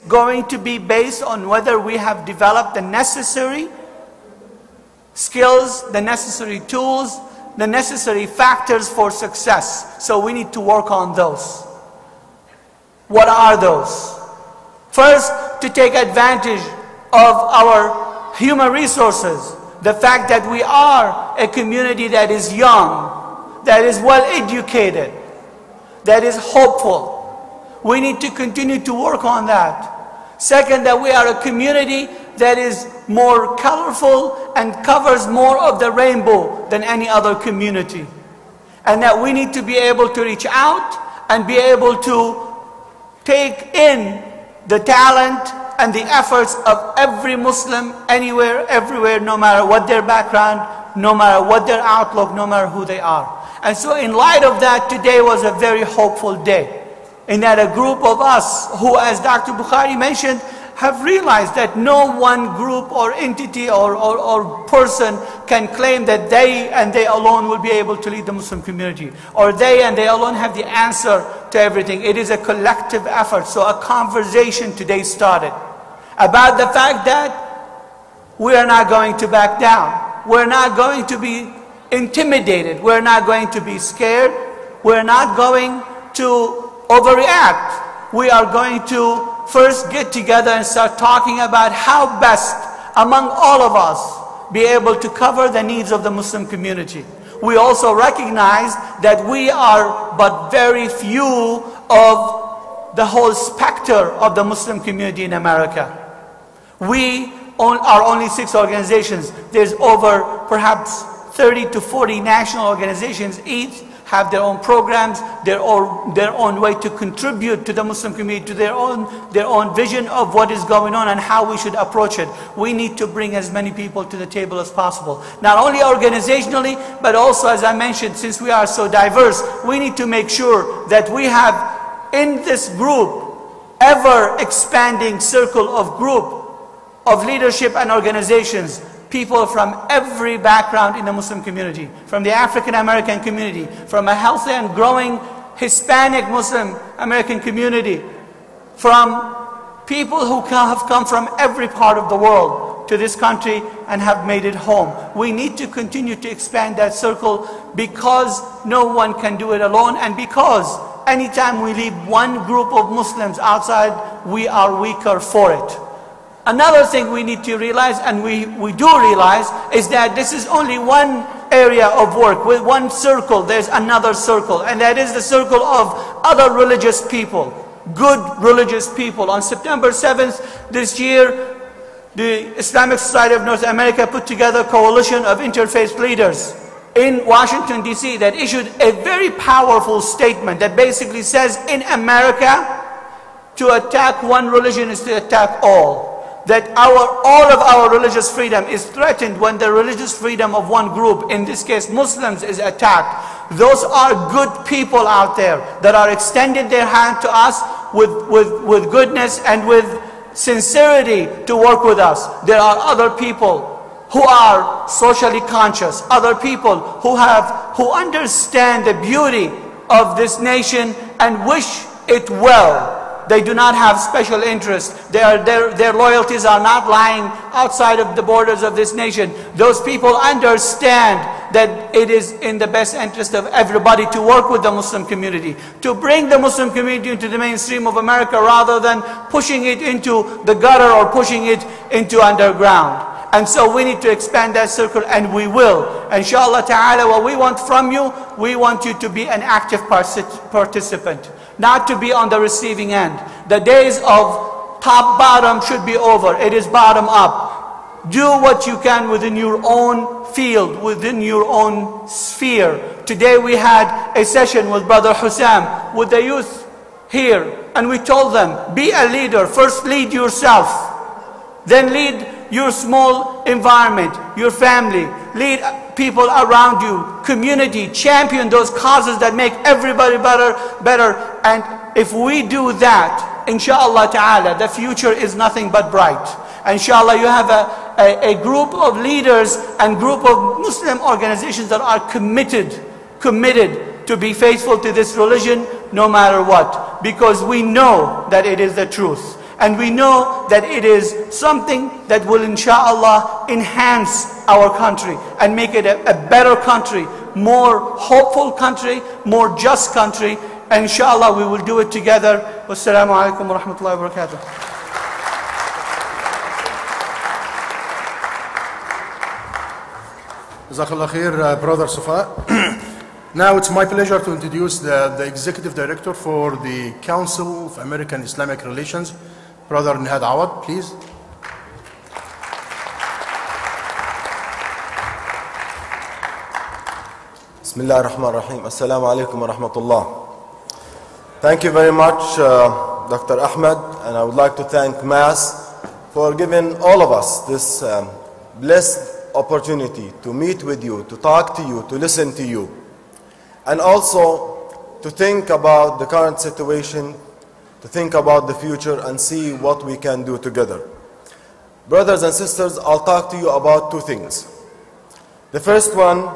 going to be based on whether we have developed the necessary skills, the necessary tools, the necessary factors for success. So we need to work on those. What are those? First, to take advantage of our human resources. The fact that we are a community that is young, that is well educated, that is hopeful. We need to continue to work on that. Second, that we are a community that is more colorful and covers more of the rainbow than any other community. And that we need to be able to reach out and be able to take in the talent and the efforts of every Muslim anywhere, everywhere, no matter what their background, no matter what their outlook, no matter who they are. And so in light of that, today was a very hopeful day. In that a group of us who, as Dr. Bukhari mentioned, have realized that no one group or entity or person can claim that they and they alone will be able to lead the Muslim community, or they and they alone have the answer to everything. It is a collective effort. So a conversation today started about the fact that we are not going to back down. We're not going to be intimidated. We're not going to be scared. We're not going to overreact. We are going to first get together and start talking about how best among all of us be able to cover the needs of the Muslim community. We also recognize that we are but very few of the whole specter of the Muslim community in America. We are only 6 organizations. There's over perhaps 30 to 40 national organizations. Each have their own programs, their own way to contribute to the Muslim community, to their own vision of what is going on and how we should approach it. We need to bring as many people to the table as possible. Not only organizationally, but also, as I mentioned, since we are so diverse, we need to make sure that we have in this group, ever expanding circle of leadership and organizations, people from every background in the Muslim community, from the African American community, from a healthy and growing Hispanic Muslim American community, from people who have come from every part of the world to this country and have made it home. We need to continue to expand that circle because no one can do it alone, and because anytime we leave one group of Muslims outside, we are weaker for it. Another thing we need to realize, and we do realize, is that this is only one area of work. With one circle, there's another circle, and that is the circle of other religious people, good religious people. On September 7th this year, the Islamic Society of North America put together a coalition of interfaith leaders in Washington, D.C. that issued a very powerful statement that basically says, in America, to attack one religion is to attack all. That all of our religious freedom is threatened when the religious freedom of one group, in this case Muslims, is attacked. Those are good people out there that are extending their hand to us with goodness and with sincerity to work with us. There are other people who are socially conscious, other people who understand the beauty of this nation and wish it well. They do not have special interests. Their loyalties are not lying outside of the borders of this nation. Those people understand that it is in the best interest of everybody to work with the Muslim community, to bring the Muslim community into the mainstream of America rather than pushing it into the gutter or pushing it into underground. And so we need to expand that circle, and we will. Inshallah ta'ala, what we want from you, we want you to be an active participant, not to be on the receiving end. The days of top-bottom should be over. It is bottom-up. Do what you can within your own field, within your own sphere. Today we had a session with Brother Hussam, with the youth here, and we told them, be a leader. First lead yourself, then lead your small environment, your family, lead people around you, community, champion those causes that make everybody better. And if we do that, inshallah ta'ala, the future is nothing but bright. Inshallah, you have a group of leaders and group of Muslim organizations that are committed to be faithful to this religion no matter what, because we know that it is the truth. And we know that it is something that will inshallah enhance our country and make it a better country, more hopeful country, more just country. And inshallah we will do it together. Wassalamu alaikum wa rahmatullahi wa barakatuh. Jazakallah khair, Brother Safa. Now it's my pleasure to introduce the Executive Director for the Council of American Islamic Relations, Brother Nihad Awad, please. Bismillah ar-Rahman ar-Rahim. Assalamu alaikum wa rahmatullah. Thank you very much, Dr. Ahmed, and I would like to thank MAS for giving all of us this blessed opportunity to meet with you, to talk to you, to listen to you, and also to think about the current situation, to think about the future and see what we can do together. Brothers and sisters, I'll talk to you about two things. The first one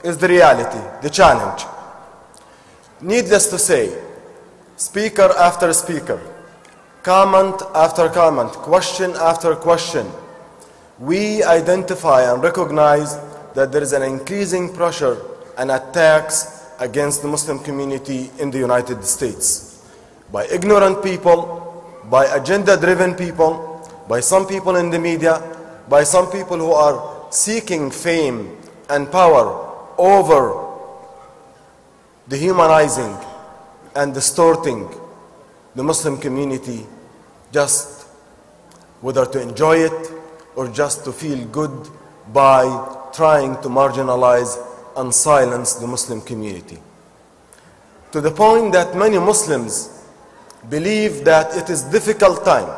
is the reality, the challenge. Needless to say, speaker after speaker, comment after comment, question after question, we identify and recognize that there is an increasing pressure and attacks against the Muslim community in the United States by ignorant people, by agenda-driven people, by some people in the media, by some people who are seeking fame and power over dehumanizing and distorting the Muslim community, just whether to enjoy it or just to feel good by trying to marginalize and silence the Muslim community. To the point that many Muslims believe that it is a difficult time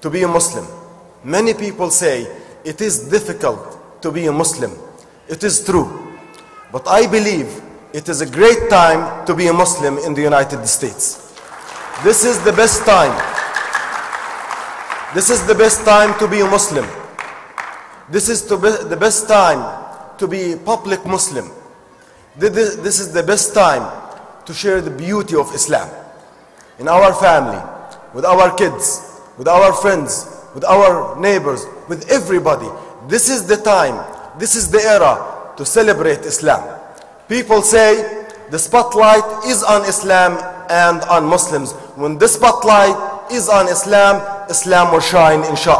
to be a Muslim. Many people say it is difficult to be a Muslim. It is true. But I believe it is a great time to be a Muslim in the United States. This is the best time. This is the best time to be a Muslim. This is the best time to be a public Muslim. This is the best time to share the beauty of Islam in our family, with our kids, with our friends, with our neighbors, with everybody. This is the time, this is the era to celebrate Islam. People say the spotlight is on Islam and on Muslims. When the spotlight is on Islam, Islam will shine, inshallah.